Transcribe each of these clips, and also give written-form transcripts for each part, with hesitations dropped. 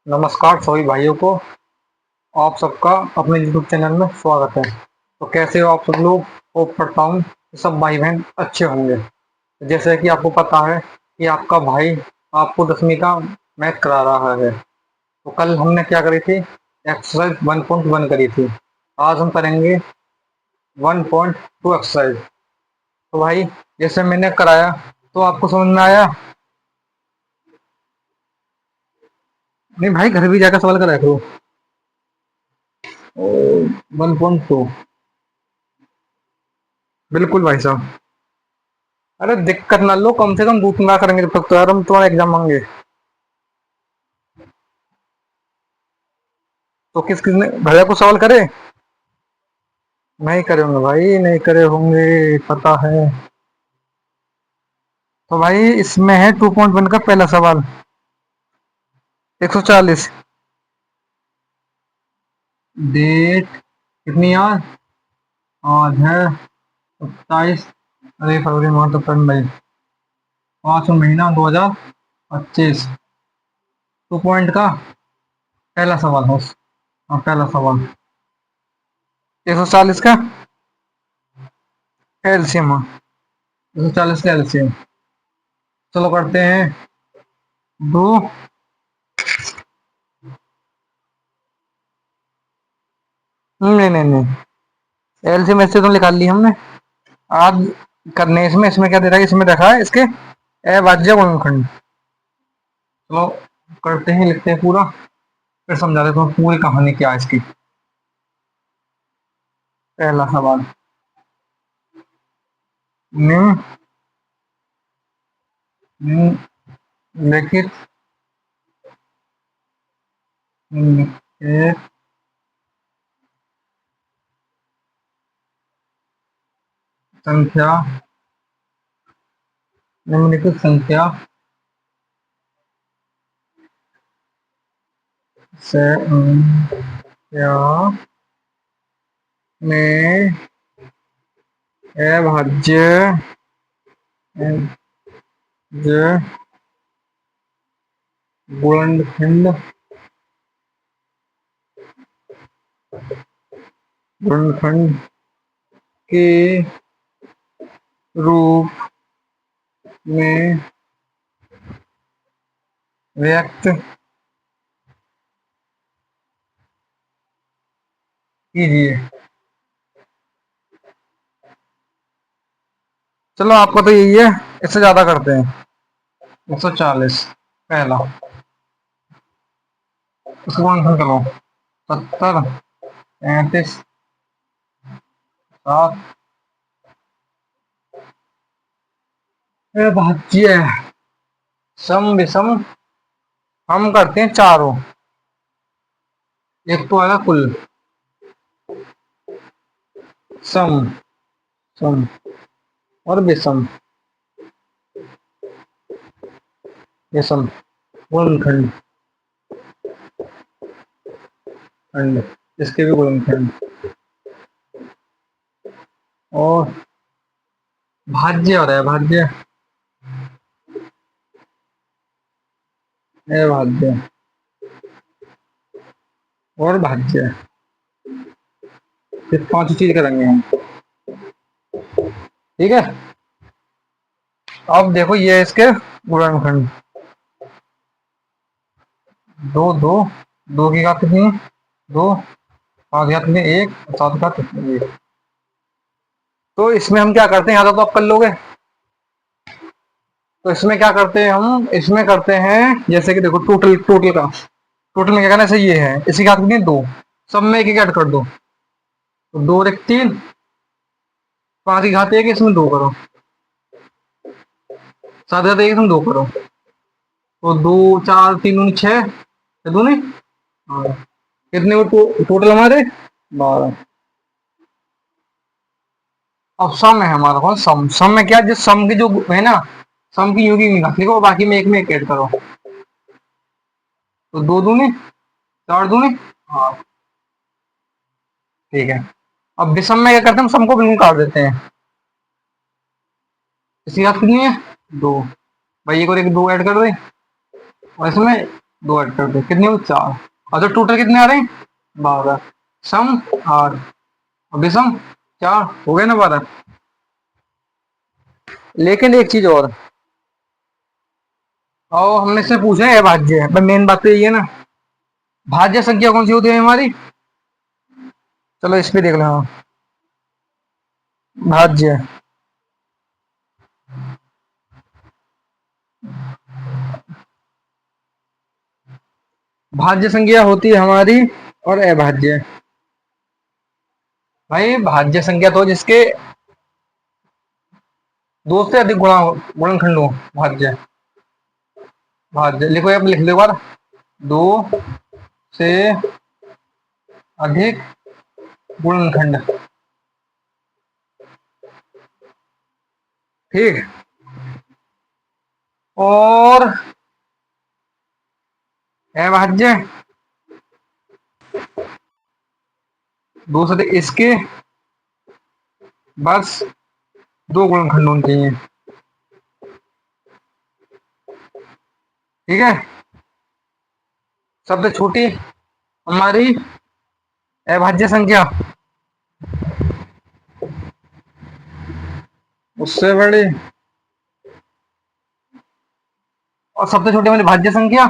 नमस्कार सभी भाइयों को। आप सबका अपने YouTube चैनल में स्वागत है। तो कैसे हो आप सब लोग? होप करता हूँ कि सब भाई बहन अच्छे होंगे। जैसे कि आपको पता है कि आपका भाई आपको 10वीं का मैथ करा रहा है। तो कल हमने क्या करी थी? एक्सरसाइज 1.1 करी थी। आज हम करेंगे 1.2 एक्सरसाइज। तो भाई जैसे मैंने कराया तो आपको समझ में आया? नहीं भाई, घर भी जाकर सवाल कराया करो। 1.2। बिल्कुल भाई साहब। अरे दिक्कत ना लो, कम से कम दूसरा ना करेंगे जब तक तो यार हम तुम्हारा एग्जाम होंगे। तो किस किसने भैया को सवाल करे? नहीं करे होंगे भाई, नहीं करे होंगे, पता है। तो भाई इसमें है 2.1 का पहला सवाल। 140। डेट कितनी यार? आज है 27। अरे फरवरी मार्च अप्रैल मई, 5 महीना 2025। 2 पॉइंट का पहला सवाल है। हाँ, पहला सवाल। 140 का एलसीएम। 140 का एलसीएम। चलो करते हैं। दो। नहीं नहीं नहीं, एलसीएम ऐसे तो निकाल ली हमने। आज करने इसमें इसमें क्या दे रहा है? इसमें देखा है इसके अभाज्य गुणनखंड। चलो करते हैं, लिखते हैं पूरा, फिर समझा देता हूँ पूरी कहानी क्या है इसकी। पहला सवाल। निम्न निम्नलिखित निम्नलिखित संख्या निम्नलिखित संख्या में अभाज्य अभाज्य गुणनखंड गुणनखंड के रूप में व्यक्त कीजिए। चलो आपका तो यही है, इससे ज्यादा करते हैं। 140 पहला। उसको कौन करो? 70, 35, 7। भाज्य सम विषम हम करते हैं चारों। एक तो आएगा कुल। सम सम और विषम विषम गुणनखंड खंड, इसके भी गुणनखंड। और भाज्य हो रहा है, भाज्य अभाज्य और भाज्य। ये पांच चीज करेंगे हम। ठीक है। अब देखो ये है इसके गुणनखंड। दो दो, दो की घात कितनी है? दो। पांच की घात कितनी है? एक। सात की घात कितनी है? एक। तो इसमें हम क्या करते हैं, यहाँ तो आप कर लोगे। तो इसमें क्या करते हैं हम? इसमें करते हैं जैसे कि देखो, टोटल टोटल का टोटल में क्या करना है? ये है, इसी की घात कितनी है? दो। सब में एक एक ऐड कर दो। तो दो और एक तीन। पांच की घात एक, इसमें दो करो। सात की घात एक, इसमें दो करो। तो दो चार तीन दूनी छह, दो नहीं। हाँ। कितने वो टोटल हमारे? 12। अब सम है हमारा, कौन सम? सम में क्या, जिस सम की जो है ना, सम की यूं की निकाल लिखो, बाकी में एक ऐड करो। तो दो दूनी चार दूनी। हाँ ठीक है। अब विषम में क्या करते हैं? हम सम को बिल्कुल काट देते हैं। इसकी बात कितनी है? दो। भाई एक और एक दो ऐड कर दे। और इसमें दो ऐड कर दो, कितने हुए? चार। और तो टोटल कितने आ रहे हैं? 12। सम 8, अभी सम 4, हो गए ना 12। लेकिन एक चीज और हमने से पूछा है भाज्य है, पर मेन बात तो यही है ना, भाज्य संख्या कौन सी होती है हमारी? चलो इस पे देख लो। हाँ, भाज्य, भाज्य संख्या होती है हमारी और अभाज्य। भाई भाज्य संख्या तो जिसके दो से अधिक गुणनखंड हो, भाज्य। भाज्य लिखो, अब लिख लो एक बार। दो से अधिक गुणनखंड। ठीक। और अभाज्य दो से अधिक इसके बस दो गुणनखंड होने चाहिए। ठीक है। सबसे छोटी हमारी अभाज्य संख्या, उससे बड़ी और सबसे छोटी हमारी भाज्य संख्या।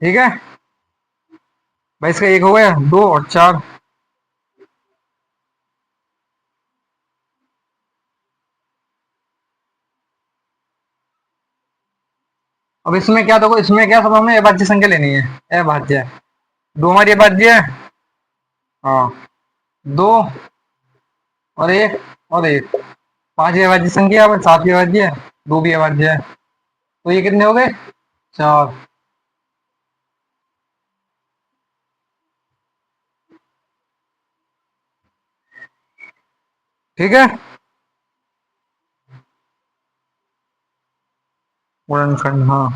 ठीक है भाई, इसका एक हो गया, दो और चार। अब इसमें क्या देखो, इसमें क्या, सब हमें अभाज्य संख्या लेनी है। अभाज्य दो हमारी अभाज्य है। हाँ, दो और एक और एक, पांच अभाज्य संख्या है, सात भी अभाज्य है, दो भी अभाज्य है। तो ये कितने हो गए? चार। ठीक है, गुणनखंड। हाँ,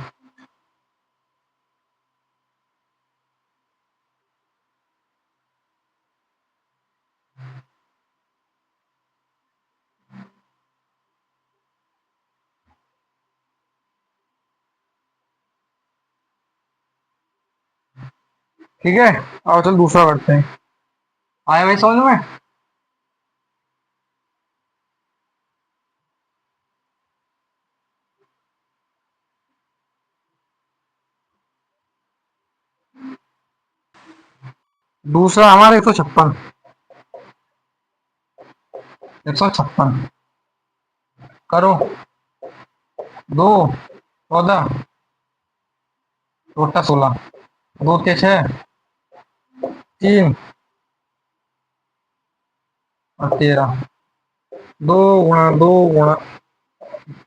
ठीक है। और चल दूसरा करते हैं। आया भाई समझ में? दूसरा हमारा 156। 156 करो। दो 14, टोटा 16, दो के 6, तीन और 13। दो गुणा दो गुणा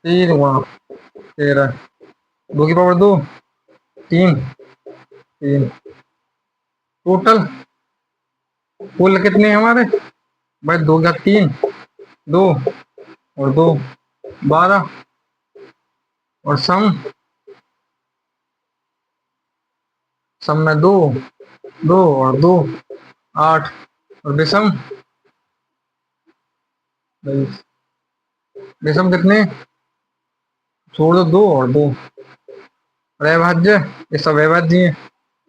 तीन गुणा 13, दो की पावर दो, तीन, तीन। टोटल कुल कितने हैं हमारे? भाई दो का तीन, दो और दो, 12। और सम, सम में दो, दो और दो, 8। और विषम, विषम कितने? छोड़ दो, दो और दो। और अभाज्य, ये सब अभाज्य हैं।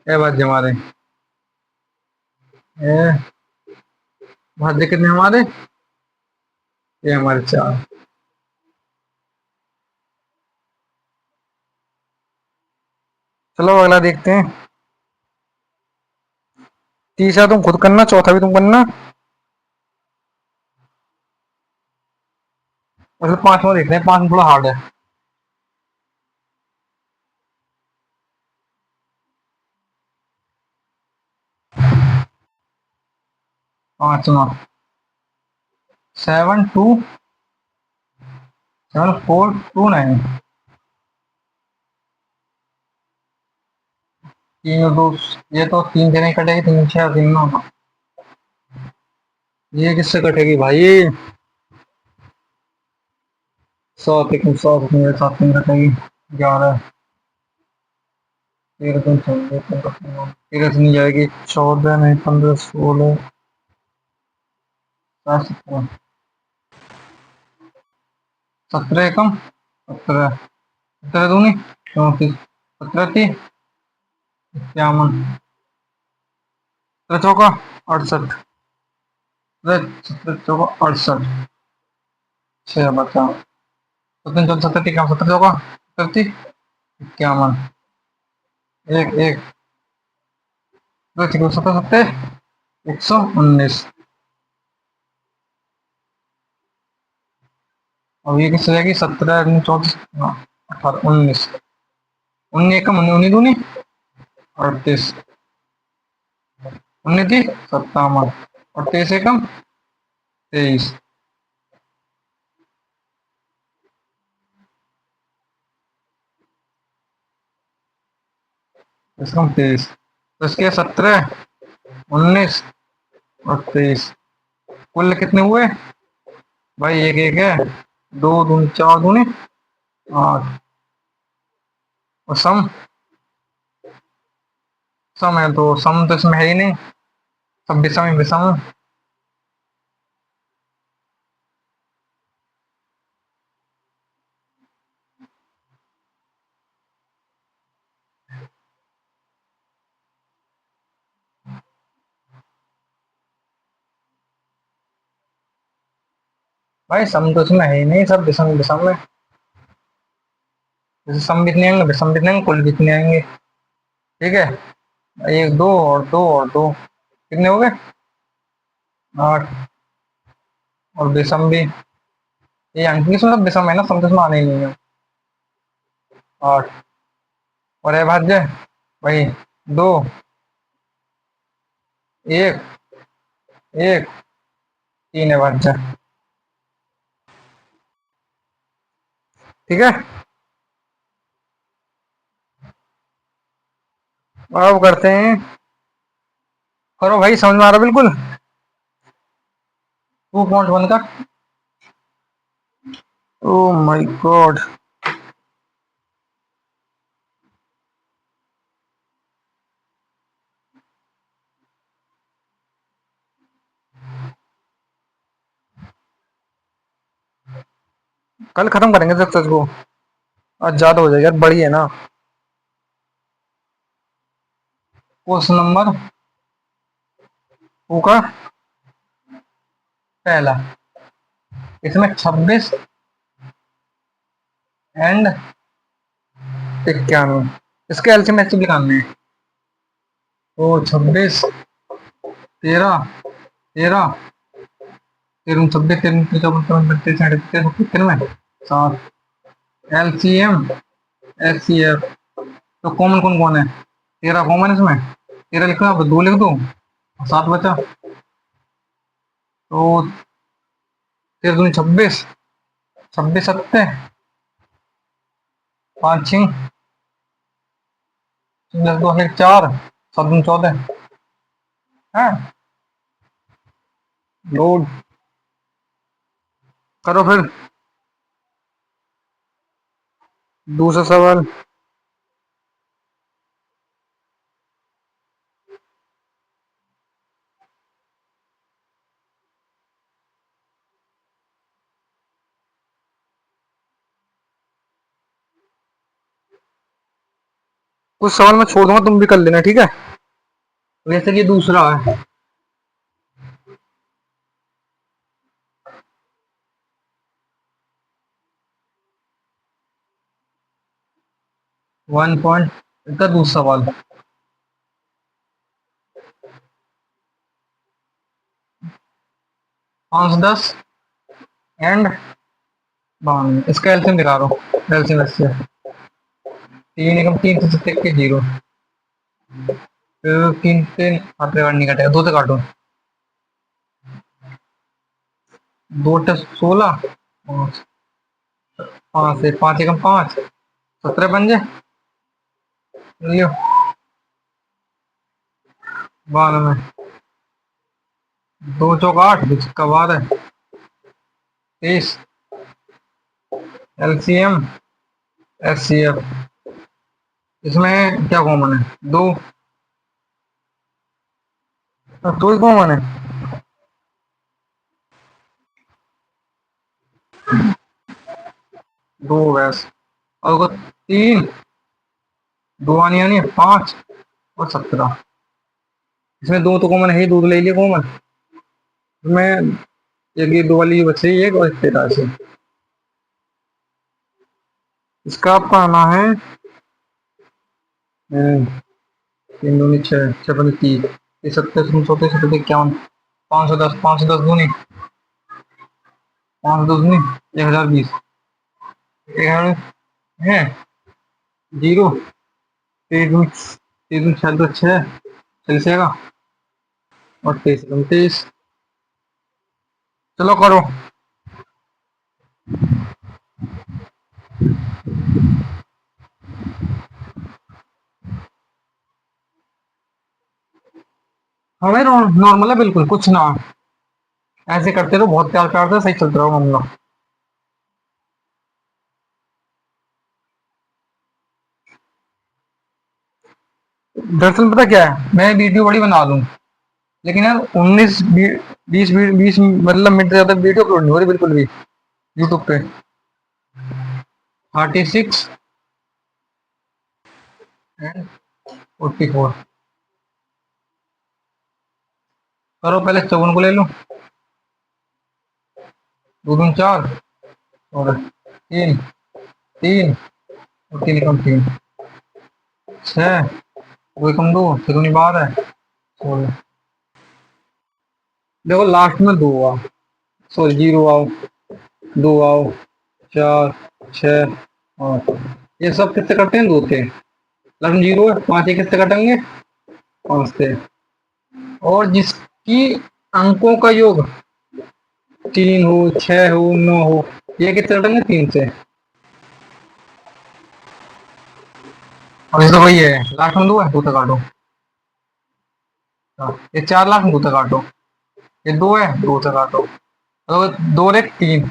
अभाज्य हमारे भाज्य कितने हमारे? ये हमारे चार। चलो अगला देखते हैं। तीसरा तुम खुद करना, चौथा भी तुम करना। मतलब पांचवा देखते हैं, पांच थोड़ा हार्ड है। पांचवा, 727429। तीन और दो, ये तो तीन से नहीं कटेगी, तीन छह तीन नौ। ये किससे कटेगी भाई? सात एक, सात मेरे सात तीन कटेगी। 11, 13 तुम चौदह, 13 से नहीं जाएगी। 14 नहीं, 15, 16, 17 17 एकम 17 17 दूनी 34 17 30 51 17 चौका 68 17 चौका 68 6 बचा 17 चौका 70 इक्यावन 17 चौका 30 51 एक एक 17 17 119। अब ये किससे जाएगी 17 34 18 19 19 एकम 19 दूनी 38 19 थी 57 और 23 एकम 23 इसका 23 तो इसके 17 19 और 23 कुल कितने हुए भाई एक एक है 2 दूनी 4 दूनी 8 और सम सम है तो सम तो इसमें है ही नहीं सब विषम ही विषम है। भाई सम तो इसमें है ही नहीं सब विषम विषम है। जैसे सम कितने आएंगे विषम कितने आएंगे कुल कितने आएंगे ठीक है। एक दो और दो और दो कितने हो गए 8 और विषम भी ये अंक इसमें सब विषम है ना सम तो इसमें आने ही नहीं है 8 और अभाज्य भाई 2 1 1 3 अभाज्य ठीक है। अब करते हैं करो भाई समझ में आ रहा बिल्कुल 2.1 का ओ माय गॉड कल खत्म करेंगे जब तक को आज ज्यादा हो जाएगा यार बड़ी है ना। क्वेश्चन नंबर 2 का पहला इसमें 26 एंड 91 इसके एलसीएम एचसीएफ निकालने हैं तो 26 13 13 13 26 13 54 32 37 93 7 एलसीएम एचसीएफ तो कॉमन कौन कौन है 13 कॉमन इसमें 13 लिखो आप 2 लिख दो 7 बचा तो 13 दूनी 26 26 सत्ते 5 6 10 2 1 4 7 दूनी 14 है लोड करो फिर दूसरा सवाल कुछ सवाल मैं छोड़ दूंगा तुम भी कर लेना ठीक है। वैसे कि दूसरा है 1 पॉइंट का दूसरा सवाल 510 एंड 92 इसका एलसीएम दिखा रहा हूँ एलसीएम इससे 3 एकम 3 से 7 के 0 फिर 3 से हाथ में नहीं कटेगा 2 से काटो 2 टेस्ट 16 5 से 5 एकम 5 17 पंजे लियो 92 2 चौक 8 2 छक्का 12 23 एलसीएम एचसीएफ इसमें क्या कॉमन है 2 तो ही कॉमन है दो वैस और 3, दो आनी आनी 5 और 17। इसमें दो तो कॉमन है ही, दूध ले लिया कॉमन। मैं एक ये दो वाली बच रही है, एक और 83। इसका आपका आना है 3 दूनी 6, 6 5 30, ये 27 29 30 51, 510, 510 दूनी 510 दूनी 1020, 1000 है 0, 3 दूनी 6 तो 6 चल जाएगा, और 23 29। चलो करो। हमें नॉर्मल है बिल्कुल, कुछ ना ऐसे करते रहो, बहुत प्यार प्यार से सही चलते रहो हम लोग। दरअसल पता क्या है, मैं वीडियो बड़ी बना दूं, लेकिन यार 19 20 20 मतलब मिनट से ज्यादा वीडियो अपलोड नहीं हो रही बिल्कुल भी यूट्यूब पे। 36 एंड 44। करो पहले 54 को ले लो। 2 दूनी 4 और 3 3 और 3 कम 3 6, 2 कम 2 6 दूनी 12 16। देखो लास्ट में 2 आओ, सॉरी 0 आओ, 2 आओ, 4 6 8, ये सब कितने करते हैं? 2 थे, लास्ट में 0 है, 5 ये कितने कटेंगे? 5 थे। और जिसकी अंकों का योग 3 हो 6 हो 9 हो, ये कितने कटेंगे? 3 से। और ये तो वही है, लास्ट में 2 है, 2 से काटो। हाँ, ये 4 लाख में 2 से काटो, ये 2 है, 2 से काटो, तो 2 और 1 3,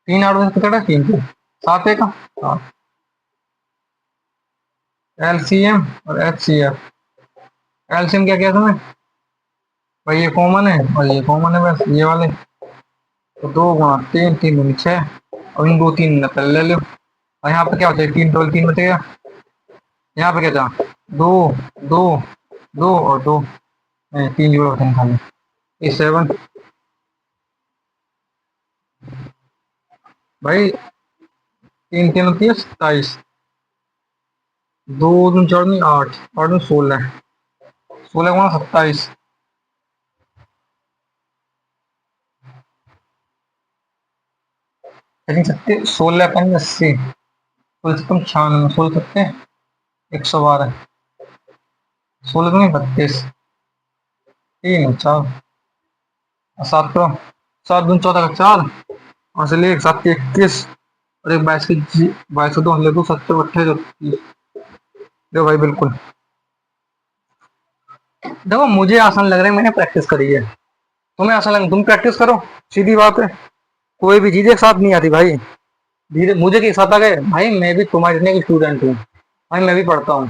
3 8 में से कटा 3 से, 7 1 का 7। एलसीएम और एचसीएफ। एलसीएम क्या किया तुम्हें भाई? ये कॉमन है और ये कॉमन है, बस ये वाले। तो 2 गुणा 3, 3 दूनी 6, और इन 2 3 नकल ले लो। और यहाँ पे क्या होता है? 3 डबल 3 बचेगा। यहाँ पे क्या था? 2 2 2 और 2, 3 जीरो बचेंगे खाली। ये 7 भाई, 3 3 होती है 27, 2 दूनी 4 दूनी 8, 8 दूनी 16, 16 गुणा 27। लेकिन सकते 16 5 80, 16 96, 16 112, 16 दूनी 32, 3 4 7 को, 7 दूनी 14 का 4, और से ले 7 के 21, और एक 22 की 22 को 2 ले दो, 7 28 30। देखो भाई बिल्कुल, देखो मुझे आसान लग रहा है, मैंने प्रैक्टिस करी है। तुम्हें आसान लग, तुम प्रैक्टिस करो, सीधी बात है। कोई भी चीज एक साथ नहीं आती भाई, धीरे मुझे के साथ आ गए भाई, मैं भी तुम्हारे इतने स्टूडेंट हूँ भाई, मैं भी पढ़ता हूँ।